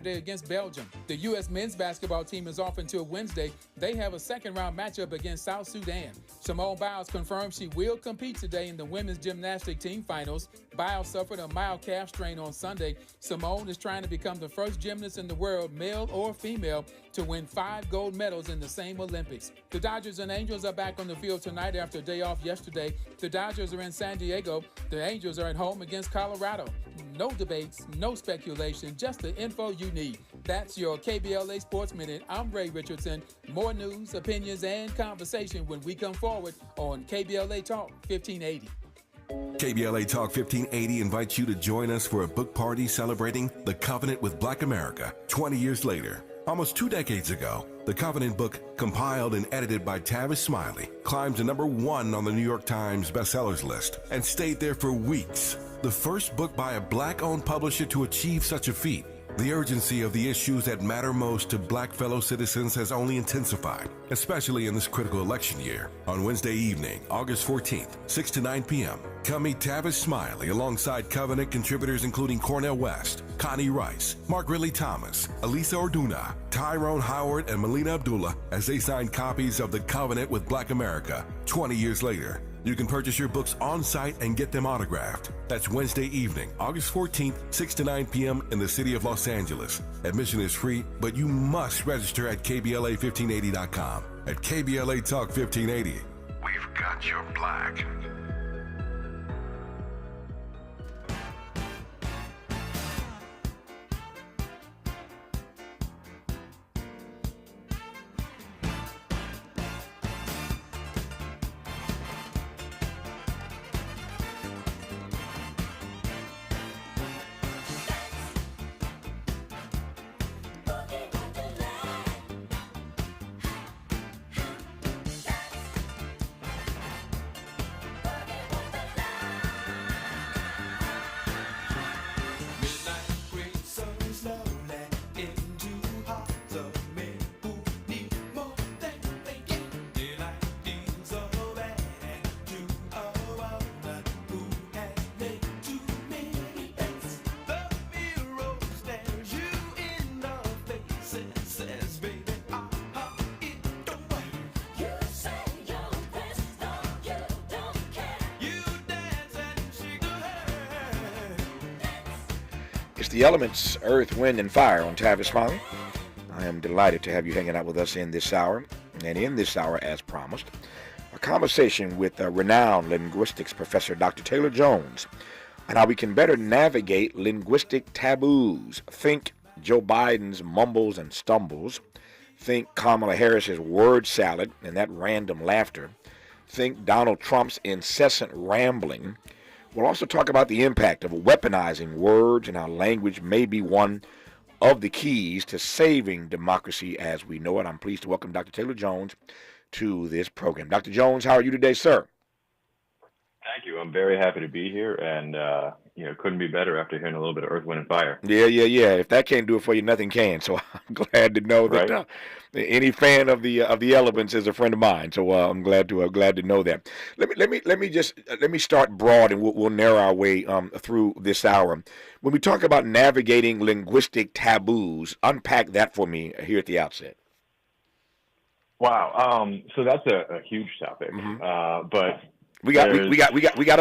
Against Belgium. The U.S. men's basketball team is off until Wednesday. They have a second-round matchup against South Sudan. Simone Biles confirmed she will compete today in the women's gymnastic team finals. Biles suffered a mild calf strain on Sunday. Simone is trying to become the first gymnast in the world, male or female, to win 5 gold medals in the same Olympics. The Dodgers and Angels are back on the field tonight after a day off yesterday. The Dodgers are in San Diego. The Angels are at home against Colorado. No debates, no speculation, just the info you need. That's your KBLA Sports Minute. I'm Ray Richardson. More news, opinions, and conversation when we come forward on KBLA Talk 1580. KBLA Talk 1580 invites you to join us for a book party celebrating The Covenant with Black America 20 years later. Almost 2 decades ago, the Covenant book, compiled and edited by Tavis Smiley, climbed to #1 on the New York Times bestsellers list and stayed there for weeks. The first book by a black-owned publisher to achieve such a feat. The urgency of the issues that matter most to black fellow citizens has only intensified, especially in this critical election year. On Wednesday evening, August 14th, 6 to 9 p.m., come meet Tavis Smiley alongside Covenant contributors including Cornel West, Connie Rice, Mark Ridley Thomas, Elisa Orduna, Tyrone Howard, and Melina Abdullah as they sign copies of The Covenant with Black America 20 years later. You can purchase your books on site and get them autographed. That's Wednesday evening, August 14th, 6 to 9 p.m. in the city of Los Angeles. Admission is free, but you must register at KBLA1580.com. At KBLA Talk 1580, we've got your black. It's the elements, earth, wind, and fire on Tavis Smiley. I am delighted to have you hanging out with us in this hour. And in this hour, as promised, a conversation with renowned linguistics professor Dr. Taylor Jones on how we can better navigate linguistic taboos. Think Joe Biden's mumbles and stumbles. Think Kamala Harris's word salad and that random laughter. Think Donald Trump's incessant rambling. We'll also talk about the impact of weaponizing words and how language may be one of the keys to saving democracy as we know it. I'm pleased to welcome Dr. Taylor Jones to this program. Dr. Jones, how are you today, sir? Thank you. I'm very happy to be here, and couldn't be better after hearing a little bit of Earth, Wind, and Fire. Yeah. If that can't do it for you, nothing can. So I'm glad to know that any fan of the elements is a friend of mine. So I'm glad to know that. Let me start broad, and we'll narrow our way through this hour. When we talk about navigating linguistic taboos, unpack that for me here at the outset. Wow. So that's a huge topic, but. We got an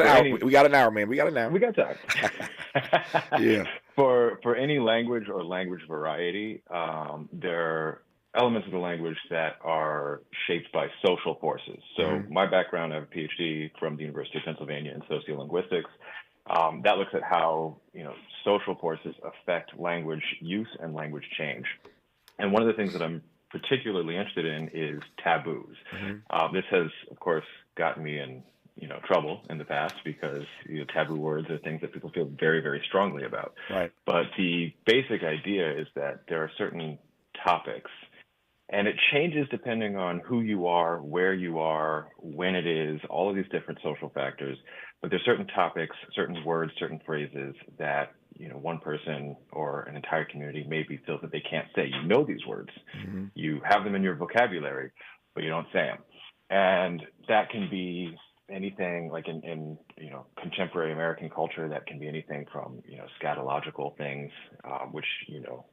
hour. We got an hour, man. We got time. Yeah. For any language or language variety, there are elements of the language that are shaped by social forces. So my background, I have a PhD from the University of Pennsylvania in sociolinguistics. That looks at how social forces affect language use and language change. And one of the things that I'm particularly interested in is taboos. This has, of course, gotten me in trouble in the past because taboo words are things that people feel very, very strongly about. Right. But the basic idea is that there are certain topics, and it changes depending on who you are, where you are, when it is, all of these different social factors. But there's certain topics, certain words, certain phrases that one person or an entire community maybe feels that they can't say. You know these words, you have them in your vocabulary, but you don't say them, and that can be anything like in contemporary American culture that can be anything from scatological things, which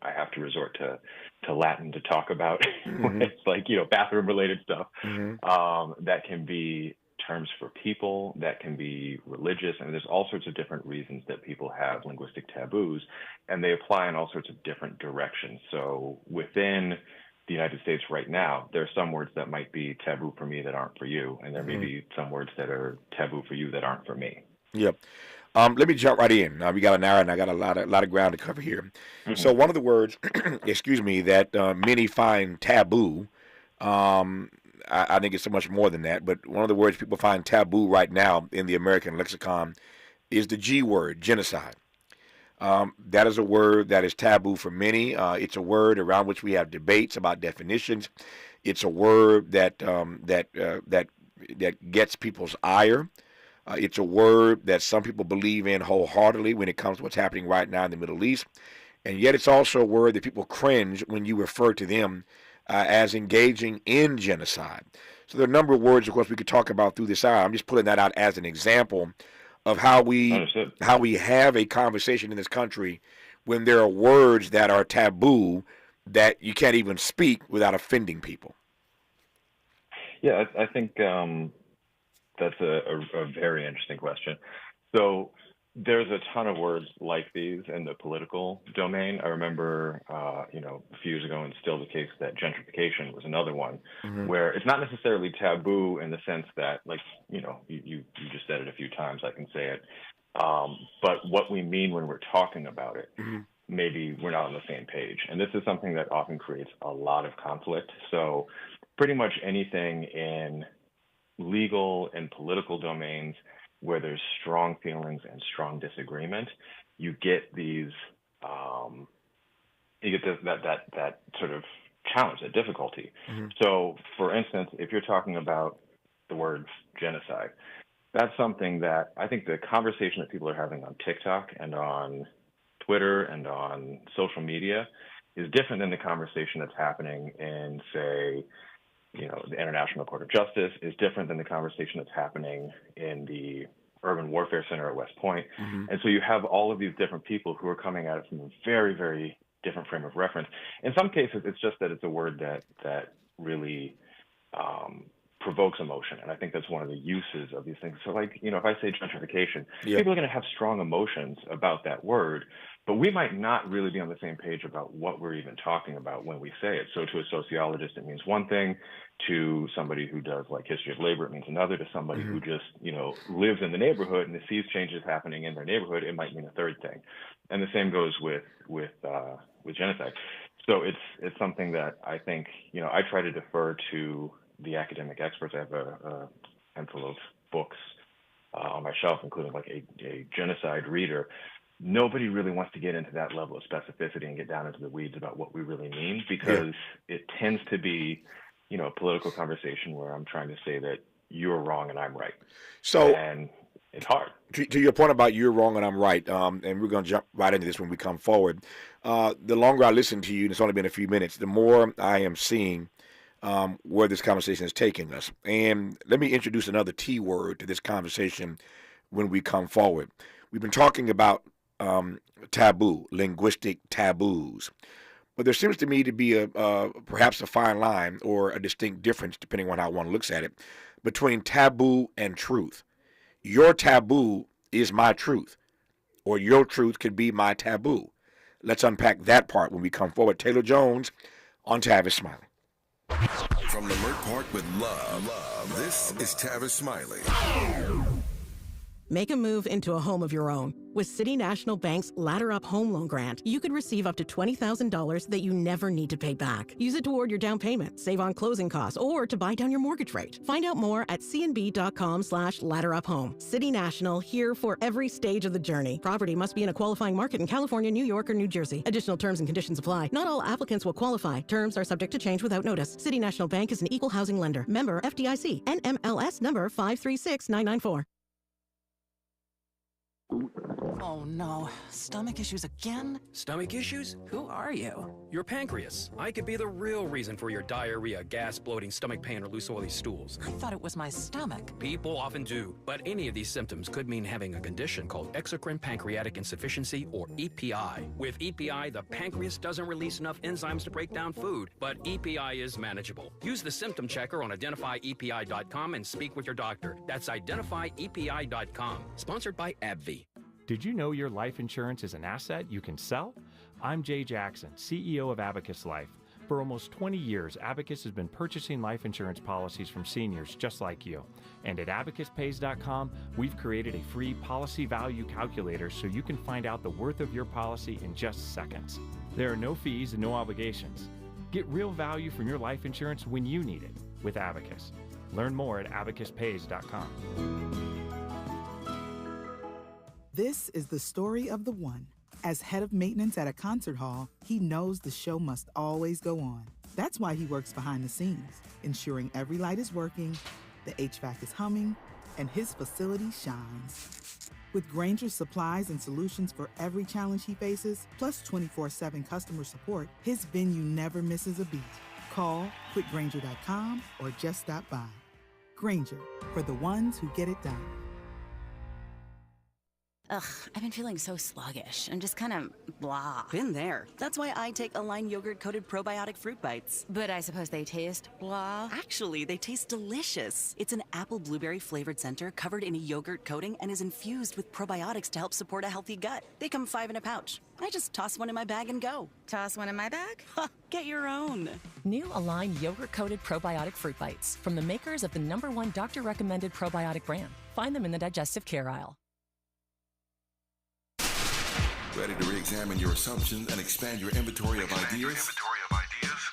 I have to resort to Latin to talk about. Mm-hmm. It's like bathroom related stuff. Mm-hmm. That can be terms for people, that can be religious. I mean, there's all sorts of different reasons that people have linguistic taboos, and they apply in all sorts of different directions. So within the United States right now, there are some words that might be taboo for me that aren't for you, and there may be some words that are taboo for you that aren't for me. Yep. Let me jump right in. We got an hour, and I got a lot of ground to cover here. Mm-hmm. So one of the words, excuse me, that many find taboo, I think it's so much more than that, but one of the words people find taboo right now in the American lexicon is the G word, genocide. That is a word that is taboo for many. It's a word around which we have debates about definitions. It's a word that gets people's ire. It's a word that some people believe in wholeheartedly when it comes to what's happening right now in the Middle East. And yet it's also a word that people cringe when you refer to them as engaging in genocide. So there are a number of words, of course, we could talk about through this hour. I'm just pulling that out as an example of how we have a conversation in this country when there are words that are taboo that you can't even speak without offending people. Yeah, I think that's a very interesting question. So there's a ton of words like these in the political domain. I remember, a few years ago, and still the case, that gentrification was another one, where it's not necessarily taboo in the sense that, like, you just said it a few times, I can say it. But what we mean when we're talking about it, maybe we're not on the same page. And this is something that often creates a lot of conflict. So pretty much anything in legal and political domains where there's strong feelings and strong disagreement, you get these, that sort of challenge, that difficulty. So, for instance, if you're talking about the word genocide, that's something that I think the conversation that people are having on TikTok and on Twitter and on social media is different than the conversation that's happening in, say, the International Court of Justice, is different than the conversation that's happening in the Urban Warfare Center at West Point. And so you have all of these different people who are coming at it from a very, very different frame of reference. In some cases, it's just that it's a word that really provokes emotion. And I think that's one of the uses of these things. So, like, if I say gentrification, people are going to have strong emotions about that word, but we might not really be on the same page about what we're even talking about when we say it. So to a sociologist, it means one thing. To somebody who does, like, history of labor, it means another. To somebody who just, lives in the neighborhood and sees changes happening in their neighborhood, it might mean a third thing. And the same goes with genocide. So it's something that I think, I try to defer to the academic experts. I have a handful of books on my shelf, including like a genocide reader. Nobody really wants to get into that level of specificity and get down into the weeds about what we really mean, because it tends to be, a political conversation where I'm trying to say that you're wrong and I'm right. So, and it's hard. To your point about you're wrong and I'm right, and we're going to jump right into this when we come forward. The longer I listen to you, and it's only been a few minutes, the more I am seeing where this conversation is taking us. And let me introduce another T word to this conversation when we come forward. We've been talking about taboo, linguistic taboos. But there seems to me to be perhaps a fine line or a distinct difference, depending on how one looks at it, between taboo and truth. Your taboo is my truth, or your truth could be my taboo. Let's unpack that part when we come forward. Taylor Jones on Tavis Smiley. From Leimert Park with love, this is Tavis Smiley. Make a move into a home of your own. With City National Bank's Ladder Up Home Loan Grant, you could receive up to $20,000 that you never need to pay back. Use it toward your down payment, save on closing costs, or to buy down your mortgage rate. Find out more at cnb.com/ladderuphome. City National, here for every stage of the journey. Property must be in a qualifying market in California, New York, or New Jersey. Additional terms and conditions apply. Not all applicants will qualify. Terms are subject to change without notice. City National Bank is an equal housing lender. Member FDIC. NMLS number 536994. Oh no, stomach issues again? Stomach issues? Who are you? Your pancreas. I could be the real reason for your diarrhea, gas, bloating, stomach pain, or loose oily stools. I thought it was my stomach. People often do, but any of these symptoms could mean having a condition called exocrine pancreatic insufficiency, or EPI. With EPI, the pancreas doesn't release enough enzymes to break down food, but EPI is manageable. Use the symptom checker on identifyepi.com and speak with your doctor. That's identifyepi.com. Sponsored by AbbVie. Did you know your life insurance is an asset you can sell? I'm Jay Jackson, CEO of Abacus Life. For almost 20 years, Abacus has been purchasing life insurance policies from seniors just like you. And at abacuspays.com, we've created a free policy value calculator so you can find out the worth of your policy in just seconds. There are no fees and no obligations. Get real value from your life insurance when you need it with Abacus. Learn more at abacuspays.com. This is the story of the one. As head of maintenance at a concert hall, he knows the show must always go on. That's why he works behind the scenes, ensuring every light is working, the HVAC is humming, and his facility shines. With Grainger's supplies and solutions for every challenge he faces, plus 24/7 customer support, his venue never misses a beat. Call quickgrainger.com or just stop by. Grainger, for the ones who get it done. Ugh, I've been feeling so sluggish and just kind of blah. Been there. That's why I take Align yogurt-coated probiotic fruit bites. But I suppose they taste blah. Actually, they taste delicious. It's an apple blueberry flavored center covered in a yogurt coating and is infused with probiotics to help support a healthy gut. They come 5 in a pouch. I just toss one in my bag and go. Toss one in my bag? Ha, get your own. New Align yogurt-coated probiotic fruit bites from the makers of the #1 doctor-recommended probiotic brand. Find them in the digestive care aisle. Ready to re-examine your assumptions and expand your inventory of ideas?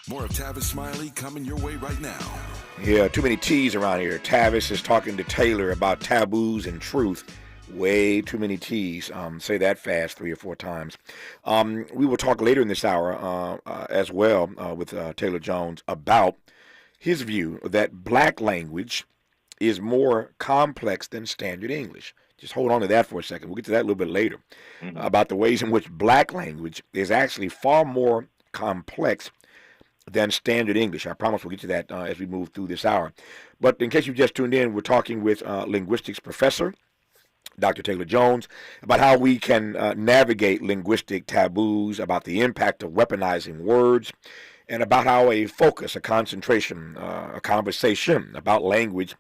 More of Tavis Smiley coming your way right now. Yeah, too many T's around here. Tavis is talking to Taylor about taboos and truth. Way too many T's. Say that fast 3 or 4 times. We will talk later in this hour as well with Taylor Jones about his view that black language is more complex than standard English. Just hold on to that for a second. We'll get to that a little bit later, about the ways in which black language is actually far more complex than standard English. I promise we'll get to that as we move through this hour. But in case you just tuned in, we're talking with linguistics professor Dr. Taylor Jones about how we can navigate linguistic taboos, about the impact of weaponizing words, and about how a focus, a concentration, a conversation about language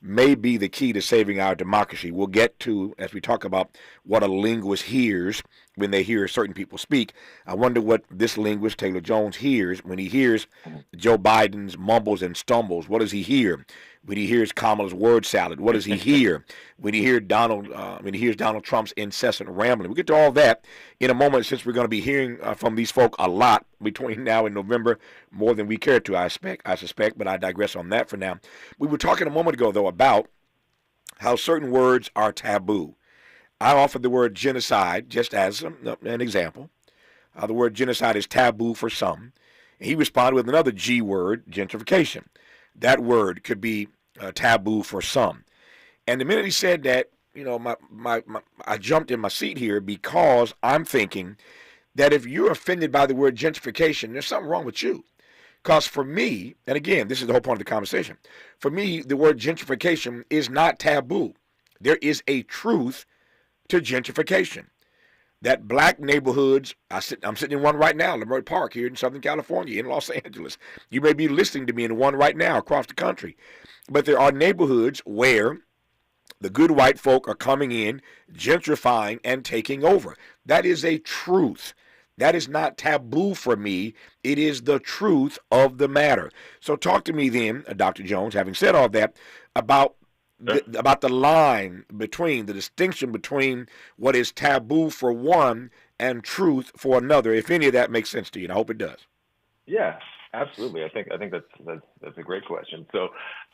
may be the key to saving our democracy. We'll get to, as we talk about what a linguist hears when they hear certain people speak. I wonder what this linguist, Taylor Jones, hears when he hears Joe Biden's mumbles and stumbles. What does he hear when he hears Kamala's word salad? What does he hear when he hears Donald Trump's incessant rambling? We'll get to all that in a moment, since we're going to be hearing from these folk a lot between now and November, more than we care to, I suspect, but I digress on that for now. We were talking a moment ago, though, about how certain words are taboo. I offered the word genocide just as an example. The word genocide is taboo for some. And he responded with another G word, gentrification. That word could be taboo for some. And the minute he said that, you know, I jumped in my seat here, because I'm thinking that if you're offended by the word gentrification, there's something wrong with you. Because for me, and again, this is the whole point of the conversation, for me, the word gentrification is not taboo. There is a truth to gentrification. That black neighborhoods, I'm sitting in one right now, Leimert Park here in Southern California, in Los Angeles. You may be listening to me in one right now across the country. But there are neighborhoods where the good white folk are coming in, gentrifying, and taking over. That is a truth. That is not taboo for me. It is the truth of the matter. So talk to me then, Dr. Jones, having said all that, about the line between, the distinction between what is taboo for one and truth for another, if any of that makes sense to you. And I hope it does. Yeah, absolutely. I think that's a great question. So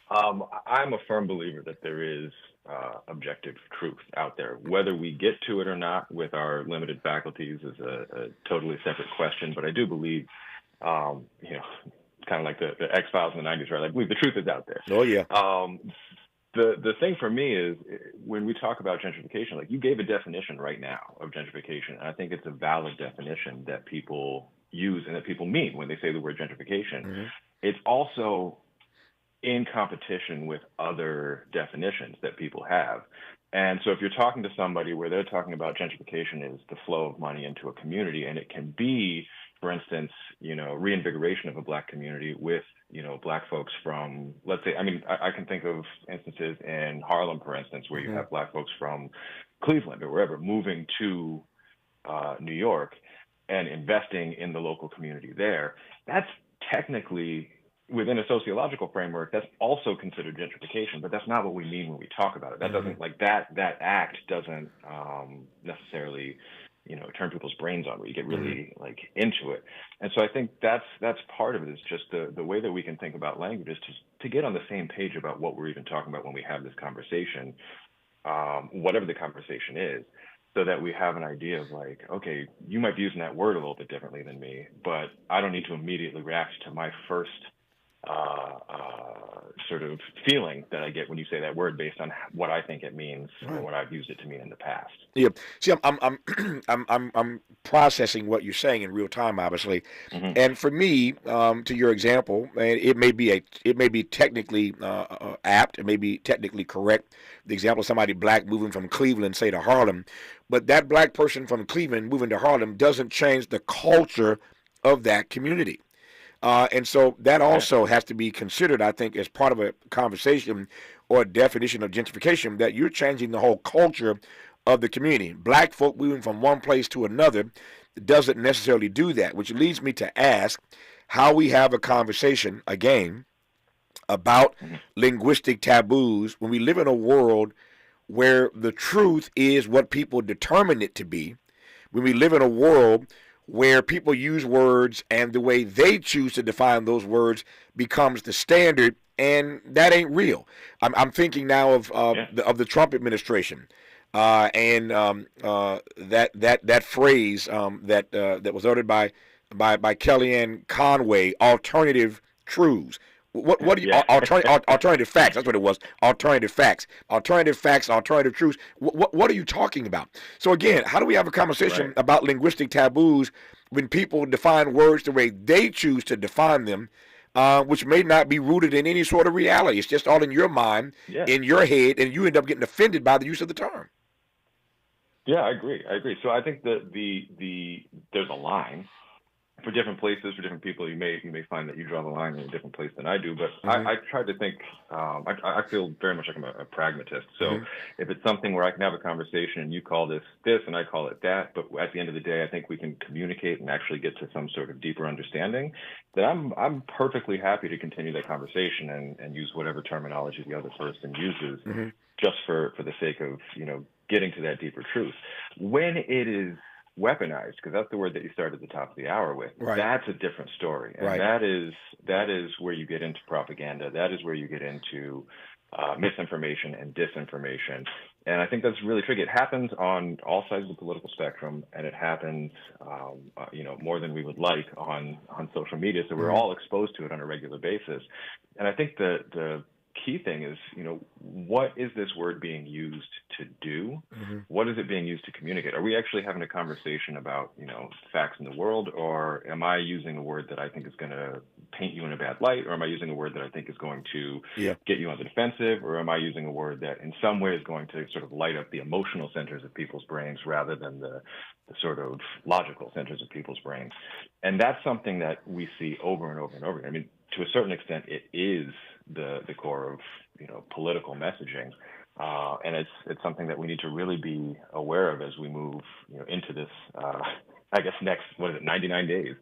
I'm a firm believer that there is objective truth out there. Whether we get to it or not with our limited faculties is a totally separate question. But I do believe, kind of like the X-Files in the 90s, right? I believe the truth is out there. Oh, yeah. the thing for me is when we talk about gentrification, like you gave a definition right now of gentrification, and I think it's a valid definition that people use and that people mean when they say the word gentrification. Mm-hmm. It's also in competition with other definitions that people have. And so if you're talking to somebody where they're talking about gentrification is the flow of money into a community, and it can be, for instance, reinvigoration of a Black community with, Black folks from, let's say, I can think of instances in Harlem, for instance, where you have Black folks from Cleveland or wherever moving to New York and investing in the local community there. That's technically, within a sociological framework, that's also considered gentrification, but that's not what we mean when we talk about it. That doesn't, like, that act doesn't necessarily, turn people's brains on, where you get really like into it. And so I think that's part of it, is just the way that we can think about language is to get on the same page about what we're even talking about when we have this conversation, whatever the conversation is, so that we have an idea of like, okay, you might be using that word a little bit differently than me, but I don't need to immediately react to my first sort of feeling that I get when you say that word based on what I think it means or what I've used it to mean in the past. Yeah. See, I'm processing what you're saying in real time, obviously. Mm-hmm. And for me, to your example, and it may be technically apt, it may be technically correct. The example of somebody Black moving from Cleveland, say, to Harlem, but that Black person from Cleveland moving to Harlem doesn't change the culture of that community. And so that also has to be considered, I think, as part of a conversation or a definition of gentrification, that you're changing the whole culture of the community. Black folk moving from one place to another doesn't necessarily do that, which leads me to ask how we have a conversation, again, about linguistic taboos when we live in a world where the truth is what people determine it to be, when we live in a world where people use words and the way they choose to define those words becomes the standard, and that ain't real. I'm thinking now of the Trump administration and that phrase that was uttered by Kellyanne Conway, alternative truths. What do you alternative facts? That's what it was. Alternative facts, alternative truths. What are you talking about? So again, how do we have a conversation about linguistic taboos when people define words the way they choose to define them, which may not be rooted in any sort of reality? It's just all in your mind, in your head, and you end up getting offended by the use of the term. Yeah, I agree. So I think that there's a line. For different places, for different people, you may find that you draw the line in a different place than I do. But I try to think. I feel very much like I'm a pragmatist. So if it's something where I can have a conversation and you call this and I call it that, but at the end of the day, I think we can communicate and actually get to some sort of deeper understanding, then I'm perfectly happy to continue that conversation and use whatever terminology the other person uses, just for the sake of getting to that deeper truth. When it is weaponized, because that's the word that you started at the top of the hour with. That's a different story, and that is where you get into propaganda. That is where you get into misinformation and disinformation, and I think that's really tricky. It happens on all sides of the political spectrum, and it happens, more than we would like on social media. So we're all exposed to it on a regular basis, and I think the key thing is, what is this word being used to do? What is it being used to communicate? Are we actually having a conversation about, facts in the world, or am I using a word that I think is going to paint you in a bad light, or am I using a word that I think is going to get you on the defensive, or am I using a word that in some way is going to sort of light up the emotional centers of people's brains rather than the sort of logical centers of people's brains? And that's something that we see over and over and over again. I mean, to a certain extent, it is the core of political messaging, and it's something that we need to really be aware of as we move into this I guess next 99 days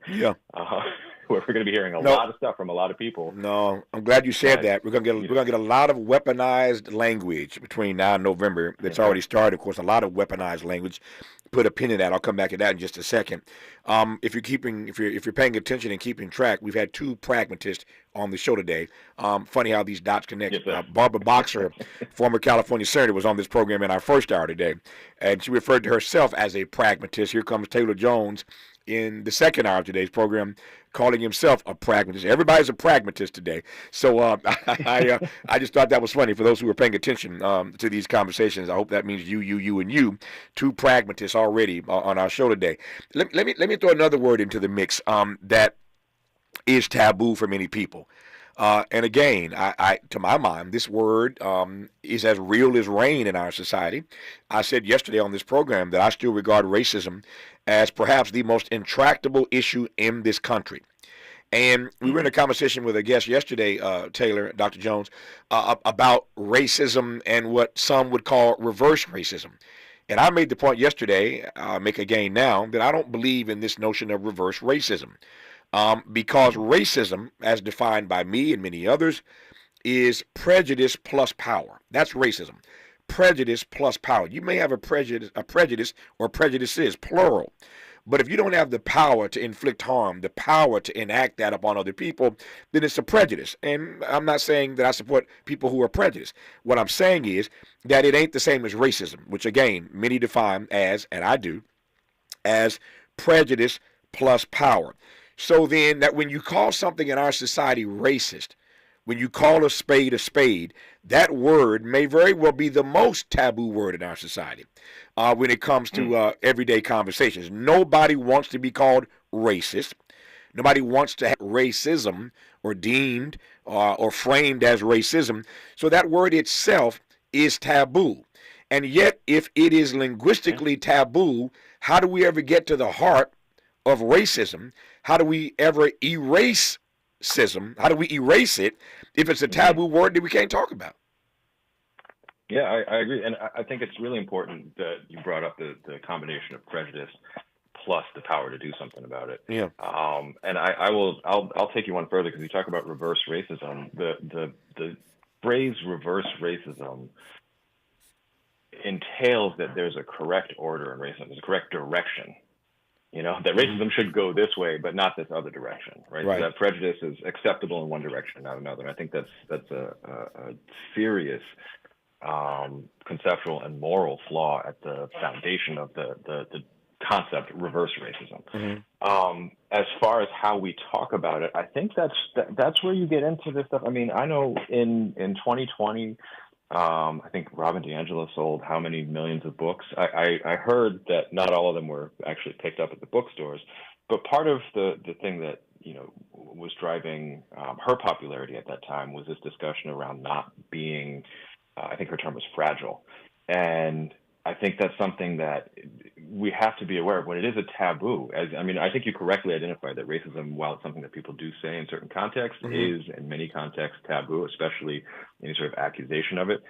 where we're going to be hearing a lot of stuff from a lot of people. No, I'm glad you said that. We're going to get a lot of weaponized language between now and November. That's already started. Of course, a lot of weaponized language. Put a pin in that. I'll come back to that in just a second. If you're paying attention and keeping track, we've had two pragmatists on the show today. Funny how these dots connect. Barbara Boxer, former California senator, was on this program in our first hour today, and she referred to herself as a pragmatist. Here comes Taylor Jones, in the second hour of today's program, calling himself a pragmatist. Everybody's a pragmatist today. So I just thought that was funny for those who are paying attention to these conversations. I hope that means you, and you, two pragmatists already on our show today. Let me throw another word into the mix that is taboo for many people. And again, I to my mind, this word is as real as rain in our society. I said yesterday on this program that I still regard racism as perhaps the most intractable issue in this country. And we were in a conversation with a guest yesterday, Taylor, Dr. Jones, about racism and what some would call reverse racism. And I made the point yesterday, I'll make again now, that I don't believe in this notion of reverse racism. Because racism, as defined by me and many others, is prejudice plus power. That's racism. Prejudice plus power. You may have a prejudice or prejudices, plural. But if you don't have the power to inflict harm, the power to enact that upon other people, then it's a prejudice. And I'm not saying that I support people who are prejudiced. What I'm saying is that it ain't the same as racism, which again, many define as, and I do, as prejudice plus power. So then that when you call something in our society racist, when you call a spade, that word may very well be the most taboo word in our society when it comes to everyday conversations. Nobody wants to be called racist. Nobody wants to have racism or deemed or framed as racism. So that word itself is taboo. And yet, if it is linguistically taboo, how do we ever get to the heart of racism? How do we ever erase racism? How do we erase it if it's a taboo word that we can't talk about? Yeah, I agree. And I think it's really important that you brought up the combination of prejudice plus the power to do something about it. Yeah. And I'll take you one further because you talk about reverse racism. The phrase reverse racism entails that there's a correct order in racism, there's a correct direction. That racism should go this way, but not this other direction, right? So that prejudice is acceptable in one direction, not another. And I think that's a serious conceptual and moral flaw at the foundation of the concept reverse racism. As far as how we talk about it, I think that's where you get into this stuff. I mean, I know in 2020. I think Robin DiAngelo sold how many millions of books? I heard that not all of them were actually picked up at the bookstores, but part of the thing that was driving her popularity at that time was this discussion around not being, I think her term was fragile, and I think that's something that we have to be aware of when it is a taboo. I think you correctly identified that racism, while it's something that people do say in certain contexts, is in many contexts taboo, especially any sort of accusation of it.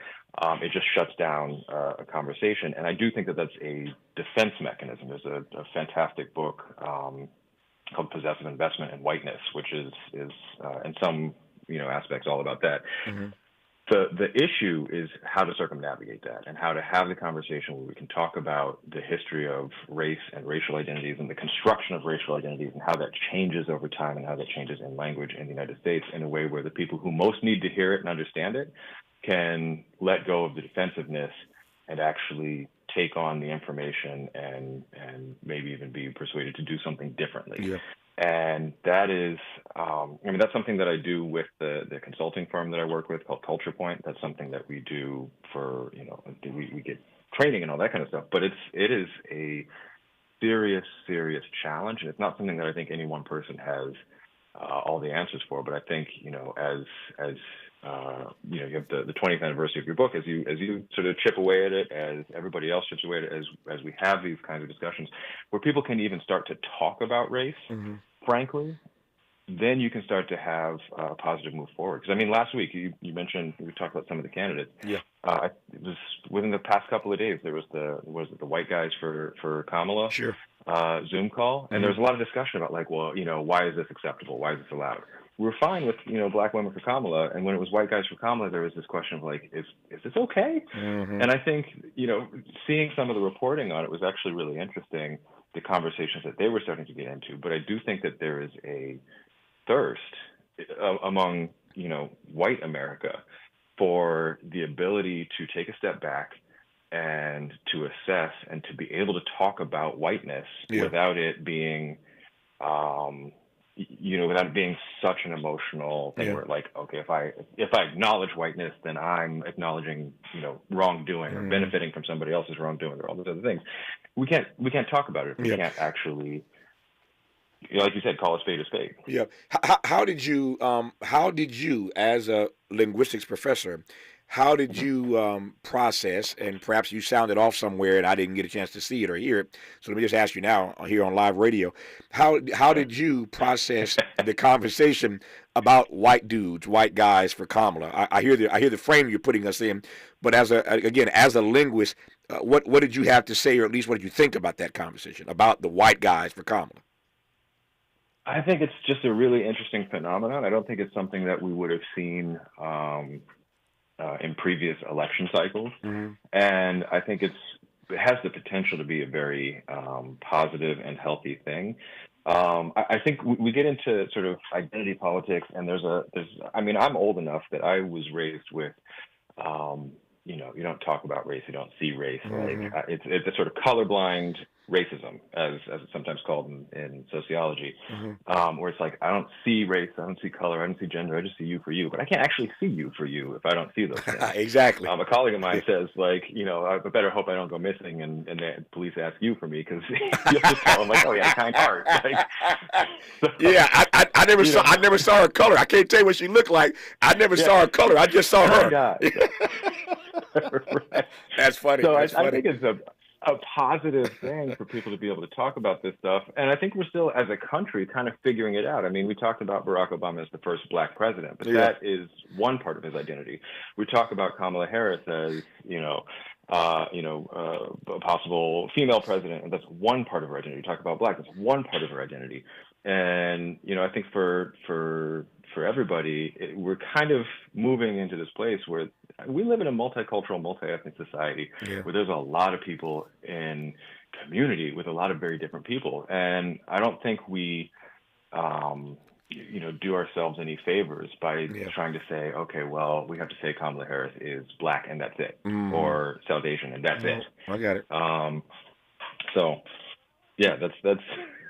It just shuts down a conversation. And I do think that that's a defense mechanism. There's a fantastic book called Possessive Investment in Whiteness, which is in some aspects all about that. The issue is how to circumnavigate that and how to have the conversation where we can talk about the history of race and racial identities and the construction of racial identities and how that changes over time and how that changes in language in the United States in a way where the people who most need to hear it and understand it can let go of the defensive-ness and actually take on the information and maybe even be persuaded to do something differently. Yeah. And that is, that's something that I do with the consulting firm that I work with called Culture Point. That's something that we do for, we get training and all that kind of stuff. But it is a serious, serious challenge. And it's not something that I think any one person has all the answers for. But I think, as you have the 20th anniversary of your book, as you sort of chip away at it, as everybody else chips away at it, as we have these kinds of discussions where people can even start to talk about race, frankly, then you can start to have a positive move forward. Because last week you mentioned, we talked about some of the candidates. Yeah. It was within the past couple of days, there was the white guys for Kamala Zoom call, and there was a lot of discussion about why is this acceptable? Why is this allowed? We're fine with, black women for Kamala. And when it was white guys for Kamala, there was this question of is this okay? And I think, seeing some of the reporting on it was actually really interesting, the conversations that they were starting to get into. But I do think that there is a thirst among, white America for the ability to take a step back and to assess and to be able to talk about whiteness without it being, without it being such an emotional thing where like, okay, if I acknowledge whiteness, then I'm acknowledging, wrongdoing or benefiting from somebody else's wrongdoing or all those other things. We can't talk about it if we can't actually, like you said, call a spade a spade. Yeah. How did you, as a linguistics professor, how did you process, and perhaps you sounded off somewhere and I didn't get a chance to see it or hear it, so let me just ask you now here on live radio, how did you process the conversation about white dudes, white guys for Kamala? I hear the frame you're putting us in, but as a linguist, what did you have to say, or at least what did you think about that conversation about the white guys for Kamala? I think it's just a really interesting phenomenon. I don't think it's something that we would have seen in previous election cycles. And I think it has the potential to be a very positive and healthy thing. I think we get into sort of identity politics, and I'm old enough that I was raised with, you don't talk about race, you don't see race. Like it's a sort of colorblind racism, as it's sometimes called in sociology, where it's like, I don't see race, I don't see color, I don't see gender, I just see you for you. But I can't actually see you for you if I don't see those things. Exactly. A colleague of mine says, like, I better hope I don't go missing and the police ask you for me, because you'll just tell them, like, oh yeah, kind heart. Like, so, I never saw her color. I can't tell you what she looked like. I never saw her color. I just saw her. Right. That's funny. So I think it's a positive thing for people to be able to talk about this stuff. And I think we're still, as a country, kind of figuring it out. I mean, we talked about Barack Obama as the first black president, but that is one part of his identity. We talk about Kamala Harris as, a possible female president, and that's one part of her identity. We talk about black, that's one part of her identity. And, I think for everybody, we're kind of moving into this place where we live in a multicultural, multi-ethnic society where there's a lot of people in community with a lot of very different people. And I don't think we, do ourselves any favors by trying to say, okay, well, we have to say Kamala Harris is black and that's it, or South Asian and that's it. I got it. That's.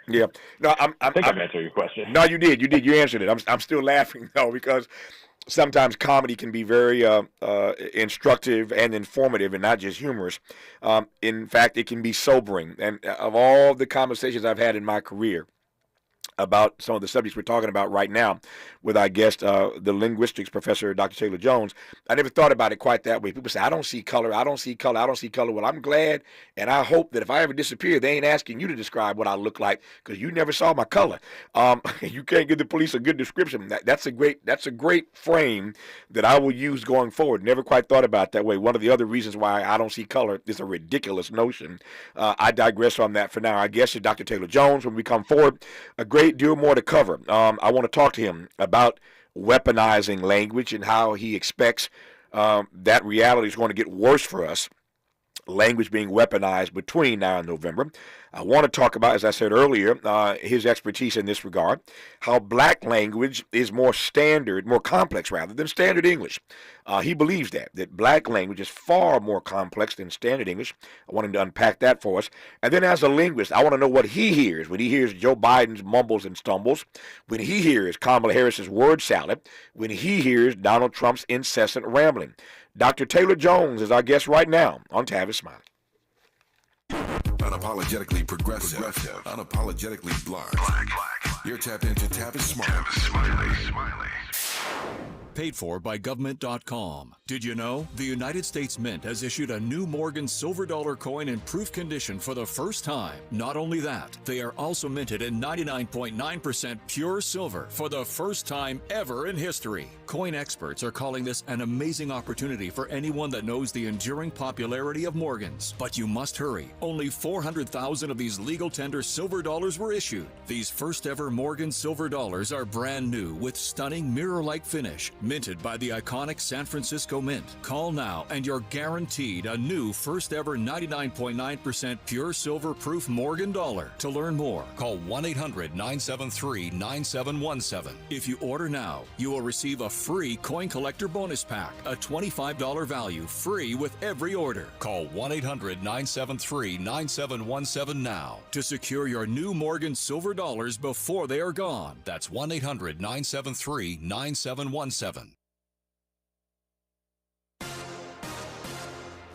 Yeah. No, I think I've answered your question. No, you did. You answered it. I'm still laughing though, because sometimes comedy can be very instructive and informative and not just humorous. In fact, it can be sobering. And of all the conversations I've had in my career about some of the subjects we're talking about right now with our guest, the linguistics professor, Dr. Taylor Jones, I never thought about it quite that way. People say, I don't see color, I don't see color, I don't see color. Well, I'm glad, and I hope that if I ever disappear, they ain't asking you to describe what I look like, because you never saw my color. You can't give the police a good description. That's a great frame that I will use going forward. Never quite thought about it that way. One of the other reasons why I don't see color is a ridiculous notion. I digress on that for now. Our guest is Dr. Taylor Jones. When we come forward, a great deal more to cover. I want to talk to him about weaponizing language and how he expects that reality is going to get worse for us, language being weaponized between now and November. I want to talk about, as I said earlier, his expertise in this regard, how black language is more complex rather than standard English. He believes that black language is far more complex than standard English. I want him to unpack that for us. And then as a linguist, I want to know what he hears when he hears Joe Biden's mumbles and stumbles, when he hears Kamala Harris's word salad, when he hears Donald Trump's incessant rambling. Dr. Taylor Jones is our guest right now on Tavis Smiley. Unapologetically progressive. Unapologetically black. You're tapped into Tavis Smiley. Paid for by government.com. Did you know? The United States Mint has issued a new Morgan silver dollar coin in proof condition for the first time. Not only that, they are also minted in 99.9% pure silver for the first time ever in history. Coin experts are calling this an amazing opportunity for anyone that knows the enduring popularity of Morgans. But you must hurry. Only 400,000 of these legal tender silver dollars were issued. These first ever Morgan silver dollars are brand new with stunning mirror-like finish, minted by the iconic San Francisco Mint. Call now and you're guaranteed a new first ever 99.9% pure silver proof Morgan dollar. To learn more, call 1-800-973-9717. If you order now, you will receive a free coin collector bonus pack, a $25 value, free with every order. Call 1-800-973-9717 now to secure your new Morgan silver dollars before they are gone. That's 1-800-973-9717.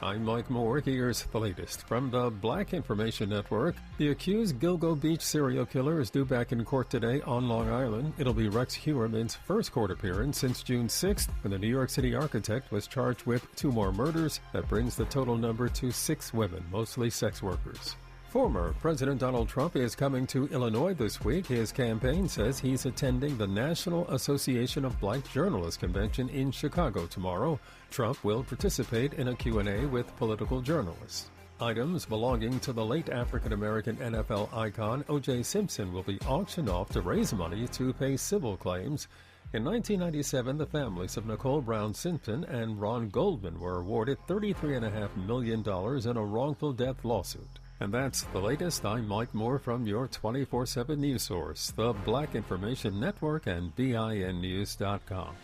I'm Mike Moore. Here's the latest from the Black Information Network. The accused Gilgo Beach serial killer is due back in court today on Long Island. It'll be Rex Heuermann's first court appearance since June 6th, when the New York City architect was charged with 2 more murders. That brings the total number to 6 women, mostly sex workers. Former President Donald Trump is coming to Illinois this week. His campaign says he's attending the National Association of Black Journalists convention in Chicago tomorrow. Trump will participate in a Q&A with political journalists. Items belonging to the late African-American NFL icon O.J. Simpson will be auctioned off to raise money to pay civil claims. In 1997, the families of Nicole Brown Simpson and Ron Goldman were awarded $33.5 million in a wrongful death lawsuit. And that's the latest. I'm Mike Moore from your 24/7 news source, the Black Information Network and BINnews.com.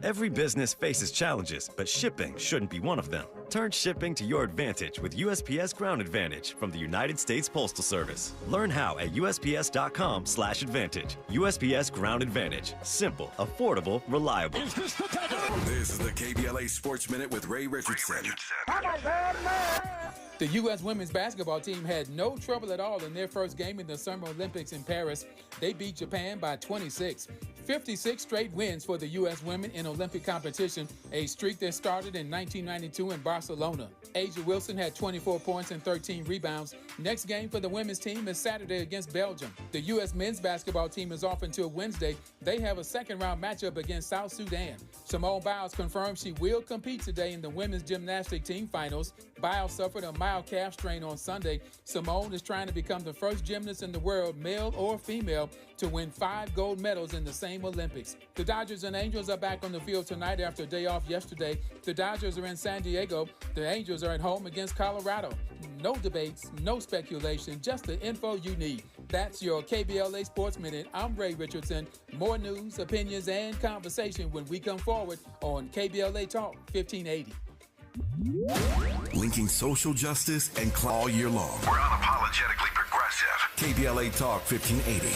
Every business faces challenges, but shipping shouldn't be one of them. Turn shipping to your advantage with USPS Ground Advantage from the United States Postal Service. Learn how at USPS.com/advantage. USPS Ground Advantage. Simple, affordable, reliable. This is the KBLA Sports Minute with Ray Richardson. The U.S. women's basketball team had no trouble at all in their first game in the Summer Olympics in Paris. They beat Japan by 26. 56 straight wins for the U.S. women in Olympic competition, a streak that started in 1992 in Barcelona. Asia Wilson had 24 points and 13 rebounds. Next game for the women's team is Saturday against Belgium. The U.S. men's basketball team is off until Wednesday. They have a second-round matchup against South Sudan. Simone Biles confirmed she will compete today in the women's gymnastic team finals. Biles suffered a mild calf strain on Sunday. Simone is trying to become the first gymnast in the world, male or female, to win 5 gold medals in the same Olympics. The Dodgers and Angels are back on the field tonight after a day off yesterday. The Dodgers are in San Diego. The Angels are at home against Colorado. No debates, no speculation, just the info you need. That's your KBLA Sports Minute. I'm Ray Richardson. More news, opinions, and conversation when we come forward on KBLA Talk 1580. Linking social justice and all year long. We're unapologetically progressive. KBLA Talk 1580.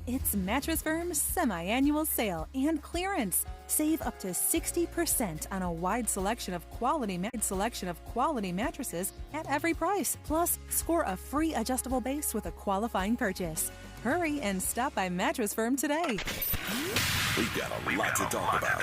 It's Mattress Firm's semi-annual sale and clearance. Save up to 60% on a wide selection of quality mattresses at every price. Plus, score a free adjustable base with a qualifying purchase. Hurry and stop by Mattress Firm today. We've got a lot to talk about.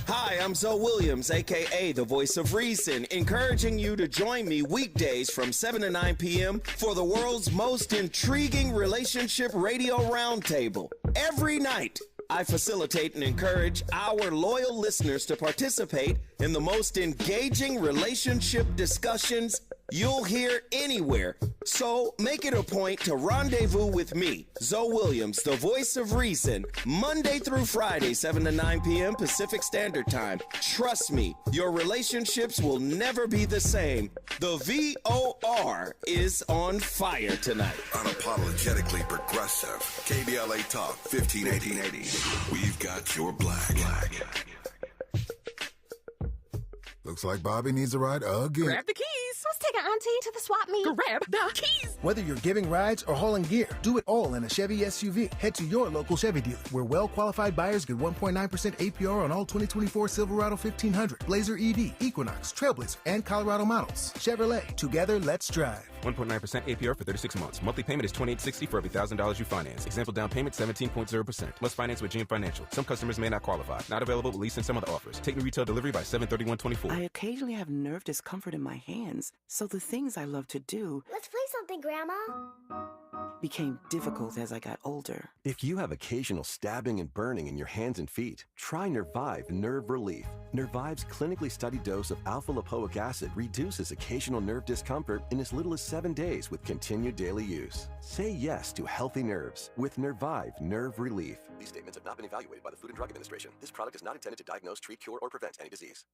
Hi, I'm Zoe Williams, a.k.a. the Voice of Reason, encouraging you to join me weekdays from 7 to 9 p.m. for the world's most intriguing relationship radio roundtable. Every night, I facilitate and encourage our loyal listeners to participate in the most engaging relationship discussions you'll hear anywhere. So make it a point to rendezvous with me, Zoe Williams, the Voice of Reason, Monday through Friday, 7 to 9 p.m. Pacific Standard Time. Trust me, your relationships will never be the same. The VOR is on fire tonight. Unapologetically progressive. KBLA Talk 1580. We've got your black. Looks like Bobby needs a ride again. Grab the keys. Let's take our auntie to the swap meet. Grab the keys. Whether you're giving rides or hauling gear, do it all in a Chevy SUV. Head to your local Chevy dealer, where well-qualified buyers get 1.9% APR on all 2024 Silverado 1500, Blazer EV, Equinox, Trailblazer, and Colorado models. Chevrolet. Together, let's drive. 1.9% APR for 36 months. Monthly payment is $28.60 for every $1,000 you finance. Example down payment 17.0%. Must finance with GM Financial. Some customers may not qualify. Not available with lease and some other offers. Take new retail delivery by 7/31/24. I occasionally have nerve discomfort in my hands, so the things I love to do... Let's play something, Grandma? Became difficult as I got older. If you have occasional stabbing and burning in your hands and feet, try Nervive Nerve Relief. Nervive's clinically studied dose of alpha-lipoic acid reduces occasional nerve discomfort in as little as 7 days with continued daily use. Say yes to healthy nerves with Nervive Nerve Relief. These statements have not been evaluated by the Food and Drug Administration. This product is not intended to diagnose, treat, cure, or prevent any disease.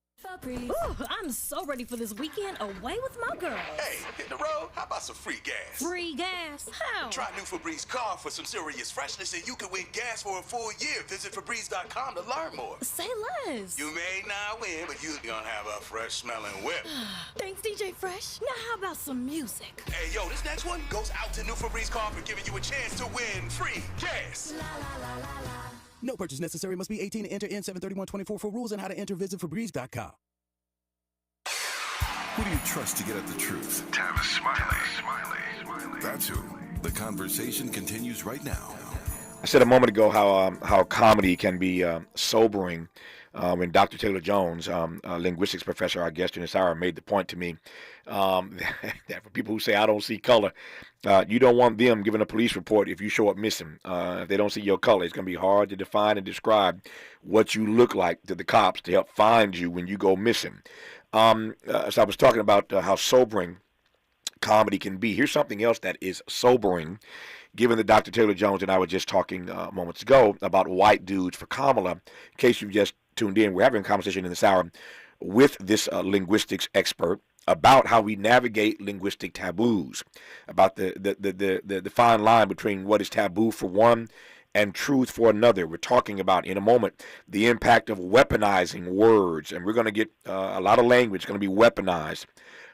Ooh, I'm so ready for this weekend away with my girls. Hey, hit the road? How about some free gas? Free gas? How? Try new Febreze car for some serious freshness and you can win gas for a full year. Visit Febreze.com to learn more. Say less. You may not win, but you're gonna have a fresh smelling whip. Thanks, DJ Fresh. Now how about some music? Hey, yo, this next one goes out to new Febreze car for giving you a chance to win free gas. No purchase necessary. Must be 18 to enter in 73124 for rules and how to enter. Visit Febreze.com. Who do you trust to get at the truth? Tavis Smiley. That's who. The conversation continues right now. I said a moment ago how comedy can be sobering. When Dr. Taylor Jones, a linguistics professor, our guest in this hour, made the point to me that for people who say, I don't see color, you don't want them giving a police report if you show up missing. If they don't see your color, it's going to be hard to define and describe what you look like to the cops to help find you when you go missing. So I was talking about how sobering comedy can be. Here's something else that is sobering, given that Dr. Taylor Jones and I were just talking moments ago about white dudes for Kamala. In case you've just tuned in, we're having a conversation in this hour with this linguistics expert about how we navigate linguistic taboos, about the fine line between what is taboo for one and truth for another. We're talking about, in a moment, the impact of weaponizing words, and we're going to get a lot of language going to be weaponized.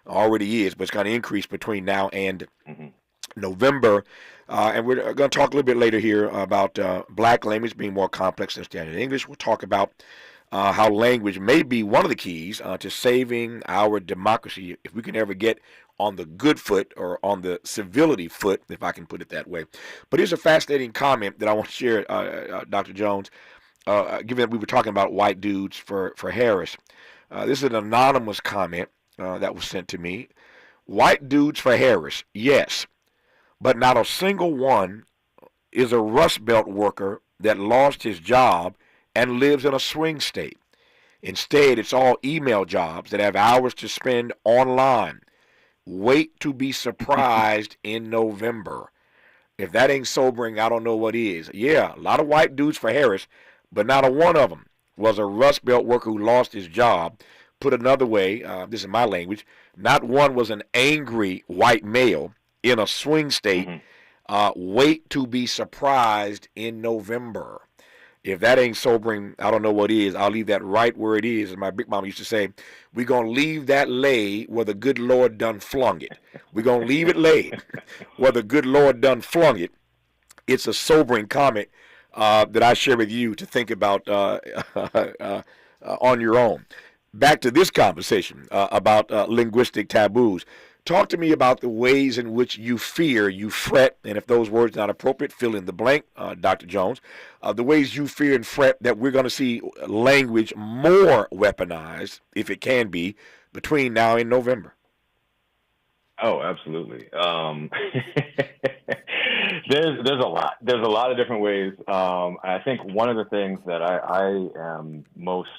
Already is, but it's going to increase between now and November. And we're going to talk a little bit later here about black language being more complex than standard English. We'll talk about how language may be one of the keys to saving our democracy if we can ever get on the good foot or on the civility foot, if I can put it that way. But here's a fascinating comment that I want to share, Dr. Jones, given that we were talking about white dudes for Harris. This is an anonymous comment that was sent to me. White dudes for Harris, yes, but not a single one is a Rust Belt worker that lost his job and lives in a swing state. Instead, it's all email jobs that have hours to spend online. Wait to be surprised in November. If that ain't sobering, I don't know what is. Yeah, a lot of white dudes for Harris, but not a one of them was a Rust Belt worker who lost his job. Put another way, this is my language, not one was an angry white male in a swing state. Wait to be surprised in November. If that ain't sobering, I don't know what is. I'll leave that right where it is. As my big mama used to say, we're going to leave that lay where the good Lord done flung it. We're going to leave it lay where the good Lord done flung it. It's a sobering comment that I share with you to think about on your own. Back to this conversation about linguistic taboos. Talk to me about the ways in which you fear, you fret, and if those words are not appropriate, fill in the blank, Dr. Jones, the ways you fear and fret that we're going to see language more weaponized, if it can be, between now and November. Oh, absolutely. There's a lot. There's a lot of different ways. I think one of the things that I am most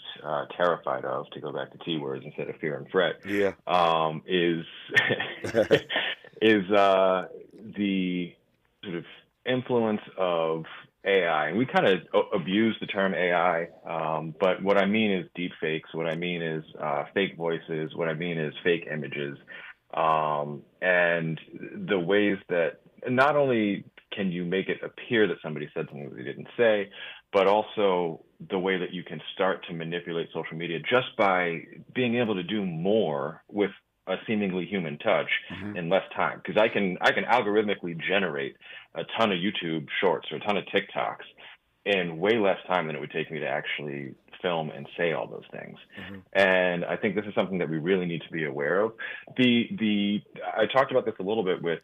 terrified of, to go back to T words instead of fear and fret, is the sort of influence of AI. And we kind of abuse the term AI, but what I mean is deep fakes. What I mean is fake voices. What I mean is fake images. And the ways that not only can you make it appear that somebody said something that they didn't say, but also the way that you can start to manipulate social media just by being able to do more with a seemingly human touch in less time. Because I can algorithmically generate a ton of YouTube shorts or a ton of TikToks in way less time than it would take me to actually film and say all those things. And I think this is something that we really need to be aware of. I talked about this a little bit with